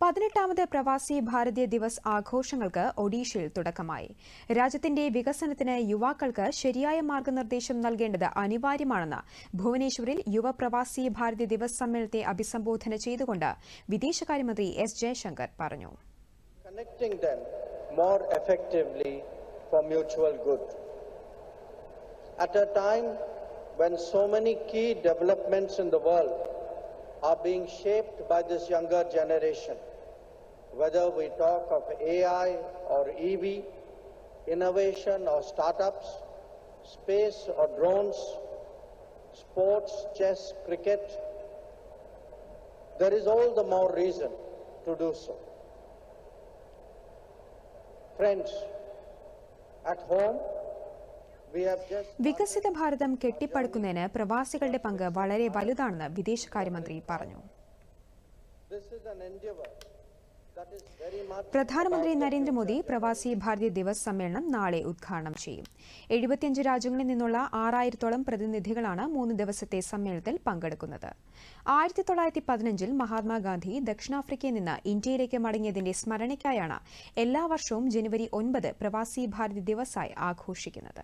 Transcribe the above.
18ാമത് പ്രവാസി ഭാരതീയ ദിവസ് ആഘോഷങ്ങൾക്ക് ഒഡീഷയിൽ തുടക്കമായി. രാജ്യത്തിന്റെ വികസനത്തിന് യുവാക്കൾക്ക് ശരിയായ മാർഗനിർദ്ദേശം നൽകേണ്ടത് അനിവാര്യമാണെന്ന് ഭുവനേശ്വറിൽ യുവ പ്രവാസി ഭാരതീയ ദിവസ് സമ്മേളനത്തെ അഭിസംബോധന ചെയ്തുകൊണ്ട് വിദേശകാര്യമന്ത്രി എസ് ജയശങ്കർ പറഞ്ഞു. Connecting them more effectively for mutual good. At a time when so many key developments in the world are being shaped by this younger generation, whether we talk of AI or EV, innovation or startups, space or drones, sports, chess, cricket, there is all the more reason to do so. Friends, at home, വികസിത ഭാരതം കെട്ടിപ്പടുക്കുന്നതിന് പ്രവാസികളുടെ പങ്ക് വളരെ വലുതാണെന്ന് വിദേശകാര്യമന്ത്രി പറഞ്ഞു. പ്രധാനമന്ത്രി നരേന്ദ്രമോദി പ്രവാസി ഭാരതീയ ദിവസ് സമ്മേളനം നാളെ ഉദ്ഘാടനം ചെയ്യും. 75 രാജ്യങ്ങളിൽ നിന്നുള്ള 6000-ഓളം പ്രതിനിധികളാണ് 3 ദിവസത്തെ സമ്മേളനത്തിൽ പങ്കെടുക്കുന്നത്. 1915-ൽ മഹാത്മാഗാന്ധി ദക്ഷിണാഫ്രിക്കയിൽ നിന്ന് ഇന്ത്യയിലേക്ക് മടങ്ങിയതിന്റെ സ്മരണയ്ക്കായാണ് എല്ലാ വർഷവും ജനുവരി 9 പ്രവാസി ഭാരതീയ ദിവസായി ആഘോഷിക്കുന്നത്.